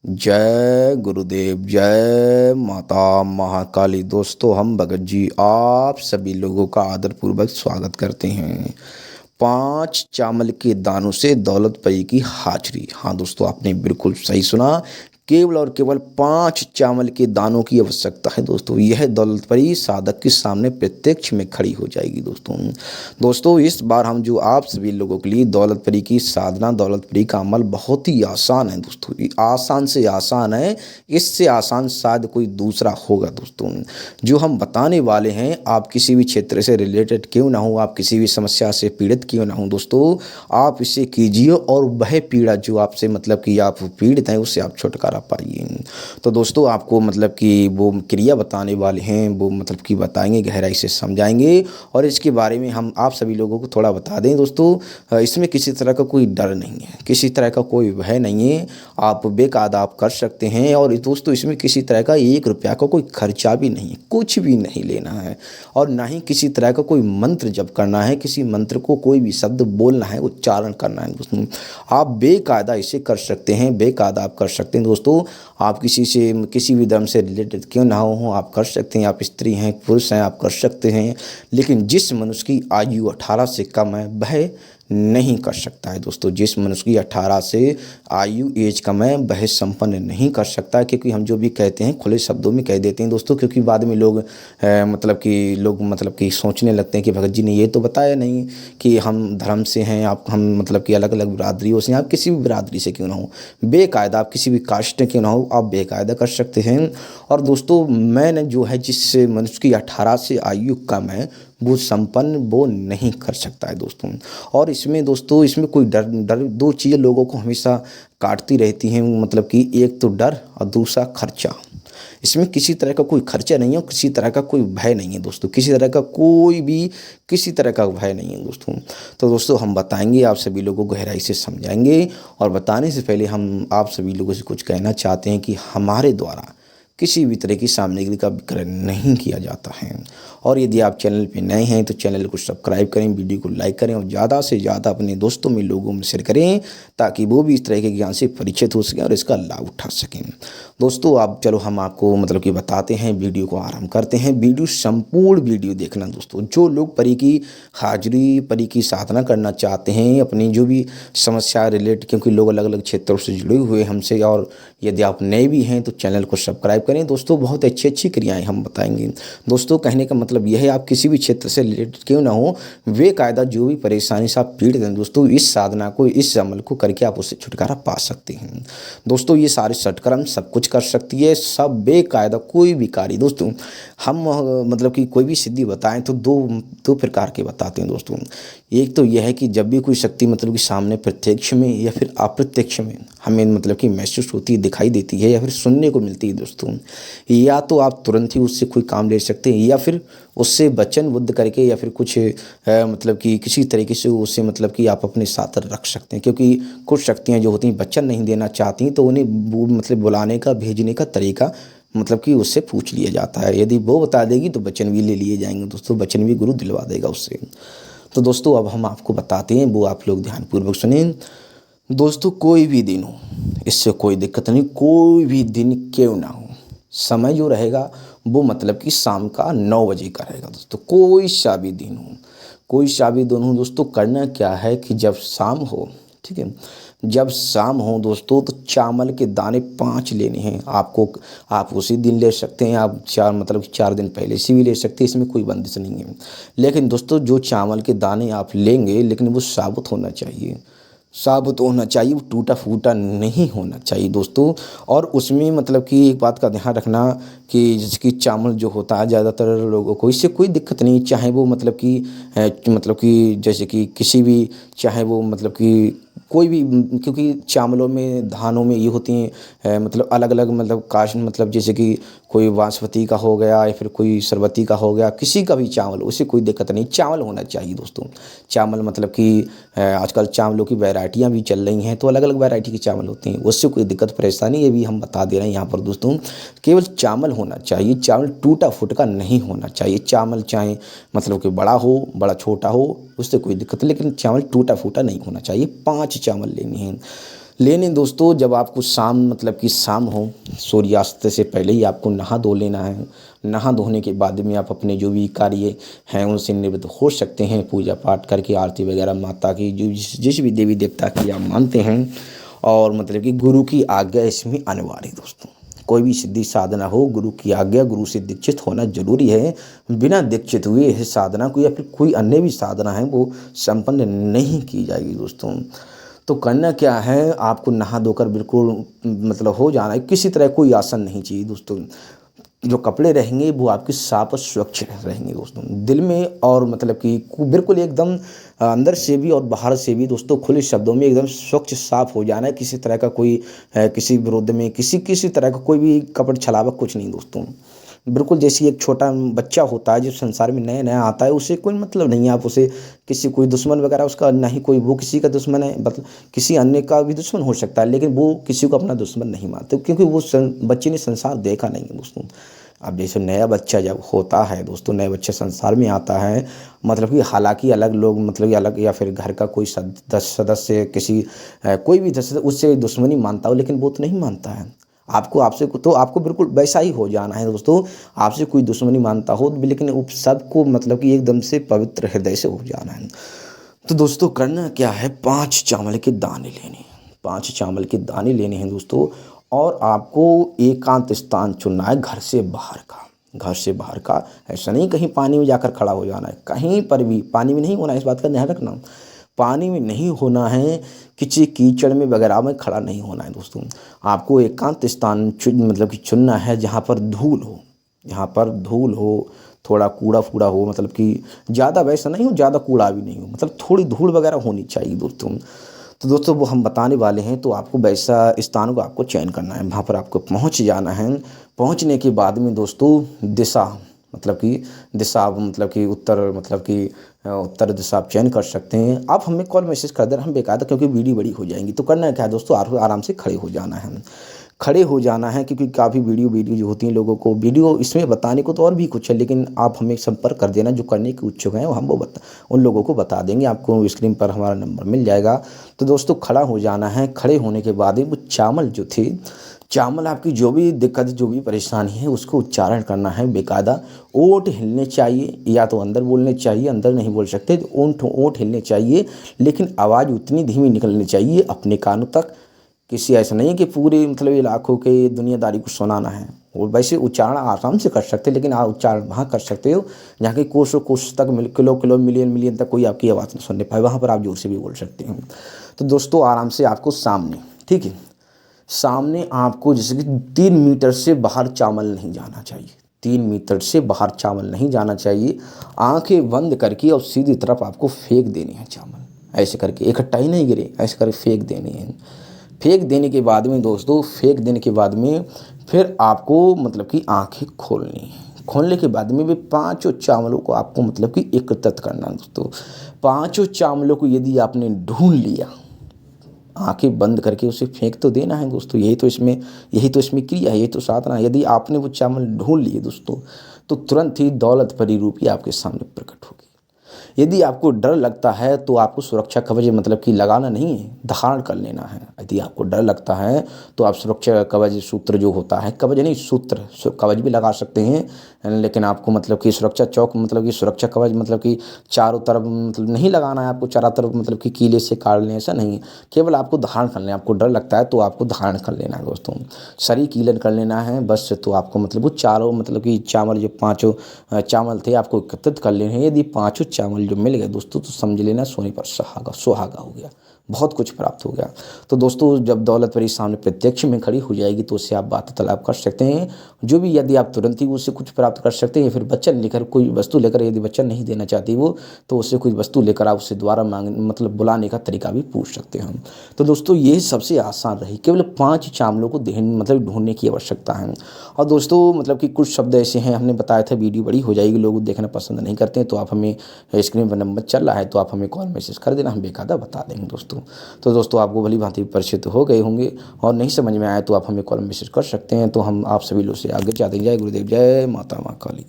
जय गुरुदेव, जय माता महाकाली। दोस्तों, हम भगत जी आप सभी लोगों का आदरपूर्वक स्वागत करते हैं। 5 चावल के दानों से दौलत पई की हाजिरी। हाँ दोस्तों, आपने बिल्कुल सही सुना। केवल और केवल 5 चावल के दानों की आवश्यकता है दोस्तों। यह दौलत पई साधक के सामने प्रत्यक्ष में खड़ी हो जाएगी दोस्तों। इस बार हम जो आप सभी लोगों के लिए दौलत पई की साधना, दौलत पई का अमल बहुत ही आसान है दोस्तों। ये आसान से आसान है, इससे आसान शायद कोई दूसरा होगा दोस्तों। जो हम बताने वाले हैं, आप किसी भी क्षेत्र से रिलेटेड क्यों ना हो, आप किसी भी समस्या से पीड़ित क्यों ना हो दोस्तों, आप इसे कीजिए और वह पीड़ा जो आपसे मतलब कि आप पीड़ित हैं, उससे आप छुटकारा पाइए। तो दोस्तों, आपको मतलब कि वो क्रिया बताने वाले हैं, वो मतलब कि बताएंगे, गहराई से समझाएंगे। और इसके बारे में हम आप सभी लोगों को थोड़ा बता दें दोस्तों, इसमें किसी तरह का कोई डर नहीं है, किसी तरह का कोई भय नहीं है। आप बेकायदा आप कर सकते हैं। और दोस्तों, इसमें किसी तरह का 1 रुपया का कोई खर्चा भी नहीं है, कुछ भी नहीं लेना है। और ना ही किसी तरह का कोई मंत्र जप करना है, किसी मंत्र को कोई भी शब्द बोलना है, उच्चारण करना है दोस्तों। आप बेकायदा इसे कर सकते हैं, बेकायदा आप कर सकते हैं दोस्तों। आप किसी भी धर्म से रिलेटेड क्यों ना हो, आप कर सकते हैं। आप स्त्री हैं, पुरुष हैं, आप कर सकते हैं। लेकिन जिस मनुष्य की आयु 18 से कम है, वह नहीं कर सकता है दोस्तों। जिस मनुष्य की 18 से आयु एज कम है, वह संपन्न नहीं कर सकता है। क्योंकि हम जो भी कहते हैं खुले शब्दों में कह देते हैं दोस्तों। क्योंकि बाद में लोग मतलब कि सोचने लगते हैं कि भगत जी ने ये तो बताया नहीं कि हम धर्म से हैं, हम मतलब कि अलग अलग बिरादरियों से हैं। आप किसी भी बिरादरी से क्यों ना हो, बेकायदा आप किसी भी कास्ट के क्यों ना हो, आप बेकायदा कर सकते हैं। और दोस्तों, मैंने जो है, जिस मनुष्य की 18 से आयु कम है, वो संपन्न वो नहीं कर सकता है दोस्तों। और इसमें दोस्तों, इसमें कोई डर 2 चीज़ें लोगों को हमेशा काटती रहती हैं, मतलब कि एक तो डर और दूसरा खर्चा। इसमें किसी तरह का कोई खर्चा नहीं है और किसी तरह का कोई भय नहीं है दोस्तों। किसी तरह का भय नहीं है दोस्तों। तो दोस्तों, हम बताएंगे, आप सभी लोगों को गहराई से समझाएंगे। और बताने से पहले हम आप सभी लोगों से कुछ कहना चाहते हैं कि हमारे द्वारा किसी भी तरह की सामग्री का विक्रय नहीं किया जाता है। और यदि आप चैनल पे नए हैं तो चैनल को सब्सक्राइब करें, वीडियो को लाइक करें और ज़्यादा से ज़्यादा अपने दोस्तों में, लोगों में शेयर करें, ताकि वो भी इस तरह के ज्ञान से परिचित हो सकें और इसका लाभ उठा सकें दोस्तों। आप चलो, हम आपको मतलब कि बताते हैं, वीडियो को आरंभ करते हैं। वीडियो संपूर्ण वीडियो देखना दोस्तों। जो लोग परी की हाजिरी, परी की साधना करना चाहते हैं, अपनी जो भी समस्या रिलेट, क्योंकि लोग अलग अलग क्षेत्रों से जुड़े हुए हमसे। और यदि आप नए भी हैं तो चैनल को सब्सक्राइब करें दोस्तों। बहुत अच्छी क्रियाएं हम बताएंगे दोस्तों। कहने का मतलब यह है, आप किसी भी क्षेत्र से रिलेटेड क्यों ना हो, बेकायदा जो भी परेशानी से आप पीड़ित हैं दोस्तों, इस साधना को, इस अमल को करके आप उससे छुटकारा पा सकते हैं दोस्तों। ये सारे सटकर्म सब कुछ कर सकती है, सब बेकायदा, कोई भी कार्य दोस्तों। हम मतलब कि कोई भी सिद्धि बताएं तो दो प्रकार के बताते हैं दोस्तों। एक तो यह है कि जब भी कोई शक्ति मतलब कि सामने प्रत्यक्ष में या फिर अप्रत्यक्ष में हमें मतलब कि महसूस होती है, दिखाई देती है या फिर सुनने को मिलती है दोस्तों, या तो आप तुरंत ही उससे कोई काम ले सकते हैं, या फिर उससे वचन बुद्ध करके, या फिर कुछ मतलब कि किसी तरीके से उससे मतलब कि आप अपने साथ रख सकते हैं। क्योंकि कुछ शक्तियाँ जो होती हैं वचन नहीं देना चाहती, तो उन्हें मतलब बुलाने का, भेजने का तरीका मतलब कि उससे पूछ लिया जाता है। यदि वो बता देगी तो वचन भी ले लिए जाएंगे दोस्तों, वचन भी गुरु दिलवा देगा उससे। तो दोस्तों, अब हम आपको बताते हैं, वो आप लोग ध्यानपूर्वक सुनें दोस्तों। कोई भी दिन हो, इससे कोई दिक्कत नहीं, कोई भी दिन क्यों ना हो, समय जो रहेगा वो मतलब कि शाम का 9 बजे का रहेगा दोस्तों। कोई सा भी दिन हो, कोई सा भी दिन हो दोस्तों, करना क्या है कि जब शाम हो, ठीक है, जब शाम हो दोस्तों, तो चावल के दाने 5 लेने हैं आपको। आप उसी दिन ले सकते हैं, आप 4 दिन पहले से भी ले सकते हैं, इसमें कोई बंदिश नहीं है। लेकिन दोस्तों, जो चावल के दाने आप लेंगे, लेकिन वो साबुत होना चाहिए, साबुत होना चाहिए, वो टूटा फूटा नहीं होना चाहिए दोस्तों। और उसमें मतलब कि एक बात का ध्यान रखना कि जैसे कि चावल जो होता है, ज़्यादातर लोगों को इससे कोई दिक्कत नहीं, चाहे वो मतलब कि जैसे कि किसी भी, चाहे वो मतलब कि कोई भी, क्योंकि चावलों में, धानों में ये होती हैं मतलब अलग अलग मतलब कास्ट, मतलब जैसे कि कोई बासमती का हो गया या फिर कोई सरबती का हो गया, किसी का भी चावल, उससे कोई दिक्कत नहीं, चावल होना चाहिए दोस्तों। चावल मतलब कि आजकल चावलों की वैरायटियाँ भी चल रही हैं, तो अलग अलग वैरायटी के चावल होते हैं, उससे कोई दिक्कत परेशानी, ये भी हम बता दे रहे हैं यहाँ पर दोस्तों। केवल चावल होना चाहिए, चावल टूटा फूटका नहीं होना चाहिए। चावल चाहे मतलब कि बड़ा हो, बड़ा छोटा हो, उससे कोई दिक्कत नहीं, लेकिन चावल टूटा फूटा नहीं होना चाहिए। 5 चावल लेने हैं लेने दोस्तों जब आपको शाम मतलब कि शाम हो, सूर्यास्त से पहले ही आपको नहा धो लेना है। नहा धोने के बाद में आप अपने जो भी कार्य हैं उनसे निवृत्त हो सकते हैं, पूजा पाठ करके आरती वगैरह माता की जो जिस भी देवी देवता की आप मानते हैं। और मतलब कि गुरु की आज्ञा इसमें अनिवार्य है दोस्तों। कोई भी सिद्धि साधना हो, गुरु की आज्ञा, गुरु से दीक्षित होना जरूरी है। बिना दीक्षित हुए यह साधना को या फिर कोई अन्य भी साधना है वो संपन्न नहीं की जाएगी दोस्तों। तो करना क्या है, आपको नहा धोकर बिल्कुल मतलब हो जाना है। किसी तरह कोई आसन नहीं चाहिए दोस्तों। जो कपड़े रहेंगे वो आपके साफ और स्वच्छ रहेंगे दोस्तों। दिल में और मतलब कि बिल्कुल एकदम अंदर से भी और बाहर से भी दोस्तों खुले शब्दों में एकदम स्वच्छ साफ हो जाना है। किसी तरह का कोई किसी विरोध में किसी तरह का कोई भी कपट छलावा कुछ नहीं दोस्तों। बिल्कुल जैसे एक छोटा बच्चा होता है जो संसार में नया नया आता है, उसे कोई मतलब नहीं है आप उसे किसी कोई दुश्मन वगैरह उसका ना ही कोई वो किसी का दुश्मन है, मतलब किसी अन्य का भी दुश्मन हो सकता है, लेकिन वो किसी को अपना दुश्मन नहीं मानते क्योंकि वो बच्चे ने संसार देखा नहीं है दोस्तों। अब जैसे नया बच्चा जब होता है दोस्तों, नया बच्चा संसार में आता है, मतलब कि हालांकि अलग लोग मतलब कि अलग या फिर घर का कोई सदस्य किसी कोई भी सदस्य उससे दुश्मनी मानता हो, लेकिन वो तो नहीं मानता है। आपको बिल्कुल वैसा ही हो जाना है दोस्तों। आपसे कोई दुश्मनी मानता हो लेकिन उप सबको मतलब कि एकदम से पवित्र हृदय से हो जाना है। तो दोस्तों करना क्या है, 5 चावल के दाने लेने हैं। 5 चावल के दाने लेने हैं दोस्तों। और आपको एकांत स्थान चुनना है घर से बाहर का। घर से बाहर का ऐसा नहीं कहीं पानी में जाकर खड़ा हो जाना है, कहीं पर भी पानी में नहीं होना है, इस बात का ध्यान रखना। पानी में नहीं होना है, किसी कीचड़ में वगैरह में खड़ा नहीं होना है दोस्तों। आपको एकांत स्थान मतलब कि चुनना है जहाँ पर धूल हो, जहाँ पर धूल हो, थोड़ा कूड़ा फूड़ा हो, मतलब कि ज़्यादा वैसा नहीं हो, ज़्यादा कूड़ा भी नहीं हो, मतलब थोड़ी धूल वगैरह होनी चाहिए दोस्तों। तो दोस्तों वो हम बताने वाले हैं, तो आपको वैसा स्थान को आपको चयन करना है, वहाँ पर आपको पहुँच जाना है। पहुँचने के बाद में दोस्तों दिशा मतलब कि उत्तर मतलब कि उत्तर दिशा आप चयन कर सकते हैं। आप हमें कॉल मैसेज कर देना, हम बेकायदा, क्योंकि वीडियो बड़ी हो जाएंगी। तो करना क्या है दोस्तों, आराम से खड़े हो जाना है। खड़े हो जाना है क्योंकि काफ़ी वीडियो जो होती हैं लोगों को वीडियो इसमें बताने को तो और भी कुछ है, लेकिन आप हमें संपर्क कर देना, जो करने के इच्छुक हैं हम उन लोगों को बता देंगे। आपको स्क्रीन पर हमारा नंबर मिल जाएगा। तो दोस्तों खड़ा हो जाना है। खड़े होने के बाद ही वो चावल आपकी जो भी दिक्कत जो भी परेशानी है उसको उच्चारण करना है बेकायदा। ओंठ हिलने चाहिए, या तो अंदर बोलने चाहिए, अंदर नहीं बोल सकते तो ओंठ हिलने चाहिए, लेकिन आवाज़ उतनी धीमी निकलनी चाहिए अपने कानों तक। किसी ऐसा नहीं है कि पूरे मतलब इलाकों के दुनियादारी को सुनाना है। और वैसे उच्चारण आराम से कर सकते हैं, लेकिन आप उच्चारण वहाँ कर सकते हो जहाँ की कोस तक किलो मिलियन तक कोई आपकी आवाज़ नहीं सुनने पाए, वहाँ पर आप जोर से भी बोल सकते हैं। तो दोस्तों आराम से आपको सामने, ठीक है, सामने आपको जैसे कि 3 मीटर से बाहर चावल नहीं जाना चाहिए। 3 मीटर से बाहर चावल नहीं जाना चाहिए। आंखें बंद करके और सीधी तरफ आपको फेंक देने हैं चावल, ऐसे करके, इकट्ठा ही नहीं गिरे, ऐसे करके फेंक देने हैं। फेंक देने के बाद में दोस्तों, फेंक देने के बाद में फिर आपको मतलब कि आंखें खोलनी है। खोलने के बाद में भी 5 चावलों को आपको मतलब कि एकत्रित करना है दोस्तों। 5 चावलों को यदि आपने ढूंढ लिया, आंखें बंद करके उसे फेंक तो देना है दोस्तों। यही तो इसमें क्रिया है, यही तो साधना है। यदि आपने वो चावल ढूंढ लिए दोस्तों, तो तुरंत ही दौलत भरी रूपी आपके सामने प्रकट होगी। यदि आपको डर लगता है तो आपको सुरक्षा कवच मतलब कि लगाना नहीं है, धारण कर लेना है। यदि आपको डर लगता है तो आप सुरक्षा कवच सूत्र जो होता है, कवच नहीं सूत्र, कवच भी लगा सकते हैं, लेकिन आपको मतलब कि सुरक्षा चौक मतलब कि सुरक्षा कवच मतलब कि चारों तरफ मतलब नहीं लगाना है आपको, चारों तरफ मतलब कि कीले से काट लें, ऐसा नहीं है। केवल आपको धारण कर लेना। आपको डर लगता है तो आपको धारण कर लेना है दोस्तों, शरीर कीलन कर लेना है बस। तो आपको मतलब वो चारों मतलब कि चावल जो 5 चावल थे आपको एकत्रित कर लेने हैं। यदि 5 चावल जो मिल गए दोस्तों, तो समझ लेना सोने पर सुहागा हो गया, बहुत कुछ प्राप्त हो गया। तो दोस्तों जब दौलत भरी सामने प्रत्यक्ष में खड़ी हो जाएगी तो उससे आप वार्तालाप कर सकते हैं, जो भी, यदि आप तुरंत ही उससे कुछ प्राप्त कर सकते हैं, फिर वचन लेकर कोई वस्तु लेकर, यदि वचन नहीं देना चाहती वो, तो उससे कोई वस्तु लेकर आप उससे द्वारा मतलब बुलाने का तरीका भी पूछ सकते हैं हम। तो दोस्तों ये सबसे आसान रही, केवल 5 चावलों को मतलब ढूंढने की आवश्यकता है। और दोस्तों मतलब कि कुछ शब्द ऐसे हैं, हमने बताया था वीडियो बड़ी हो जाएगी, लोग देखना पसंद नहीं करते हैं, तो आप हमें स्क्रीन पर नंबर चल रहा है, तो आप हमें कॉल मैसेज कर देना, हम बेकायदा बता देंगे दोस्तों। तो दोस्तों आपको भली भांति परिचित हो गए होंगे, और नहीं समझ में आए तो आप हमें कॉल मैसेज कर सकते हैं। तो हम आप सभी लोग से आगे जाते हैं। जय गुरुदेव, जय माता माँ काली।